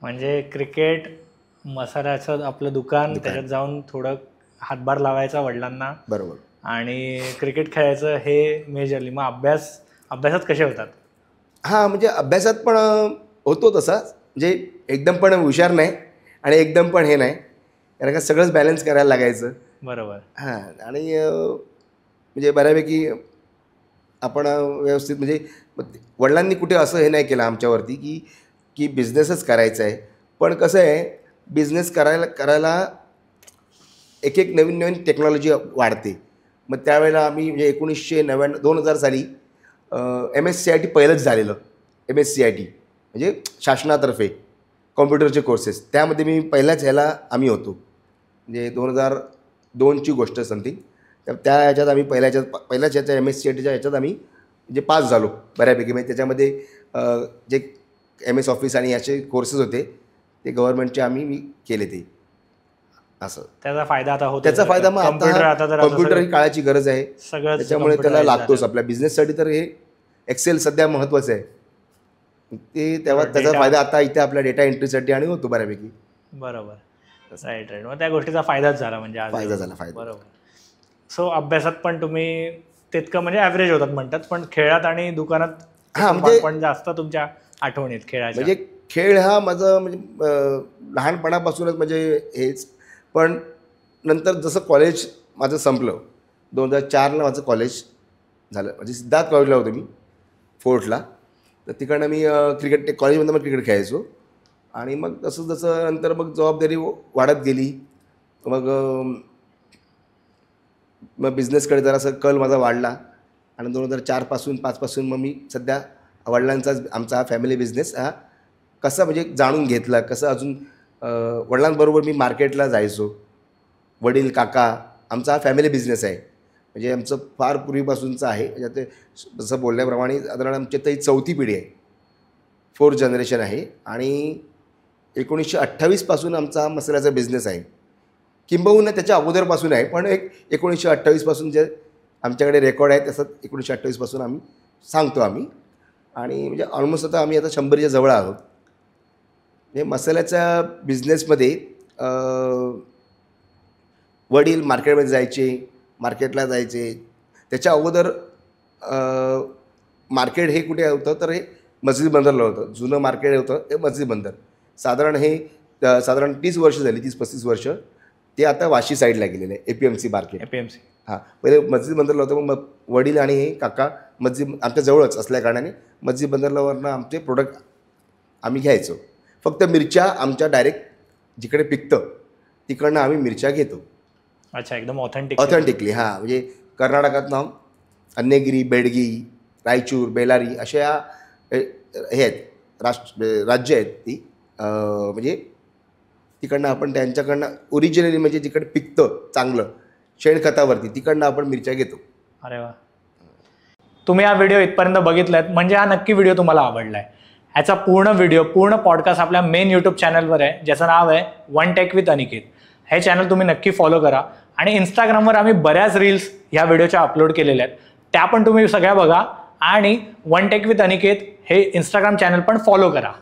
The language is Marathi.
म्हणजे क्रिकेट, मसाल्याचं आपलं दुकान, त्याच्यात जाऊन थोडं हातभार लावायचा वडिलांना, बरोबर, आणि क्रिकेट खेळायचं हे मेजरली. मग अभ्यासात कसे होतात? हां, म्हणजे अभ्यासात पण होतो तसा, म्हणजे एकदम पण हुशार नाही आणि एकदम पण हे नाही, कारण का सगळंच बॅलन्स करायला लागायचं. बरोबर. हां, आणि म्हणजे बऱ्यापैकी आपण व्यवस्थित म्हणजे वडिलांनी कुठे असं हे नाही केलं आमच्यावरती की की बिझनेसच करायचा आहे. पण कसं आहे, बिझनेस करायला एक एक नवीन नवीन टेक्नॉलॉजी वाढते. मग त्यावेळेला आम्ही म्हणजे 2000 साली MSCIT पहिलंच झालेलं. MSCIT म्हणजे शासनातर्फे कॉम्प्युटरचे कोर्सेस, त्यामध्ये मी पहिल्याच ह्याला आम्ही होतो. म्हणजे 2002ची गोष्ट समथिंग. तर त्या ह्याच्यात आम्ही पहिल्याच ह्याच्या MSCITच्या ह्याच्यात आम्ही म्हणजे पास झालो बऱ्यापैकी. म्हणजे त्याच्यामध्ये जे MS ऑफिस आणि याचे कोर्सेस होते ते गव्हर्नमेंटचे मी केले ते. असं त्याचा फायदा आता होतो. त्याचा फायदा मग कॉम्प्युटर ही काळाची गरज आहे, सगळंच त्याच्यामुळे त्याला लागतोच. आपल्या बिझनेससाठी तर हे एक्सेल सध्या महत्त्वाचं आहे. ते तेव्हा त्याचा फायदा आता इथे आपल्या डेटा एंट्रीसाठी आणि होतो बऱ्यापैकी. बरोबर, राईट. मग त्या गोष्टीचा फायदाच झाला म्हणजे आज. फायदा झाला. बरोबर. सो अभ्यासात पण तुम्ही तितकं म्हणजे ॲव्हरेज होतात म्हणतात, पण खेळात आणि दुकानात म्हणजे पण जास्त तुमच्या आठवणीत खेळाच्या. म्हणजे खेळ हा माझं म्हणजे लहानपणापासूनच म्हणजे हेच. पण नंतर जसं कॉलेज माझं संपलं 2004ला माझं कॉलेज झालं. म्हणजे सिद्धार्थ कॉलेजला होतो मी, फोर्टला. तर तिकडनं मी कॉलेजमध्ये मग क्रिकेट खेळायचो. आणि मग तसं जसं नंतर मग जबाबदारी वाढत गेली. मग बिझनेसकडे जरासा कल माझा वाढला आणि 5पासून मग मी सध्या वडिलांचाच आमचा हा फॅमिली बिझनेस हा कसा म्हणजे जाणून घेतला. कसं अजून वडिलांबरोबर मी मार्केटला जायचो. वडील, काका, आमचा हा फॅमिली बिझनेस आहे. म्हणजे आमचं फार पूर्वीपासूनचं आहे. म्हणजे जसं बोलल्याप्रमाणे साधारण आमची तर ही 4थी पिढी आहे, 4th जनरेशन आहे. आणि 1928पासून आमचा हा मसाल्याचा बिझनेस आहे. किंबहुना त्याच्या अगोदरपासून आहे, पण एक 1928पासून जे आमच्याकडे रेकॉर्ड आहे तसं 1928पासून आम्ही सांगतो आम्ही. आणि म्हणजे ऑलमोस्ट आता आम्ही आता 100च्या जवळ आहोत. म्हणजे मसाल्याच्या बिझनेसमध्ये वडील मार्केटला जायचे. त्याच्या अगोदर मार्केट हे कुठे होतं तर हे मस्जिद बंदरला होतं. जुनं मार्केट होतं ते मस्जिद बंदर. साधारण 30 वर्ष झाली, 30-35 वर्ष. ते आता वाशी साईडला गेलेलं आहे, APMC मार्केट. APMC. हां, पहिले मस्जिद बंदरला होतं. मग वडील आणि हे काका मस्जिद आमच्या जवळच असल्या कारणाने मस्जिद बंदरलावरनं आमचे प्रोडक्ट आम्ही घ्यायचो. फक्त मिरच्या आमच्या डायरेक्ट जिकडे पिकतं तिकडनं आम्ही मिरच्या घेतो. अच्छा, एकदम ऑथेंटिकली. हां, म्हणजे कर्नाटकातनं अन्यगिरी, बेडगी, रायचूर, बेलारी अशा हे आहेत राज्य आहेत ती. म्हणजे तिकडनं आपण त्यांच्याकडनं ओरिजिनली म्हणजे जिकडे पिकतं चांगलं शेणखतावरती तिकडनं आपण मिरच्या घेतो. अरे वा. तुम्ही हा व्हिडिओ इथपर्यंत बघितलात म्हणजे हा नक्की व्हिडिओ तुम्हाला आवडला आहे. ह्याचा पूर्ण पॉडकास्ट आपल्या मेन यूट्यूब चॅनलवर आहे, ज्याचं नाव आहे वन टेक विथ अनिकेत. हे चॅनल तुम्ही नक्की फॉलो करा. आणि इंस्टाग्रामवर आम्ही बऱ्याच रील्स ह्या व्हिडिओच्या अपलोड केलेल्या आहेत, त्या पण तुम्ही सगळ्या बघा. आणि वन टेक विथ अनिकेत हे इंस्टाग्राम चॅनल पण फॉलो करा.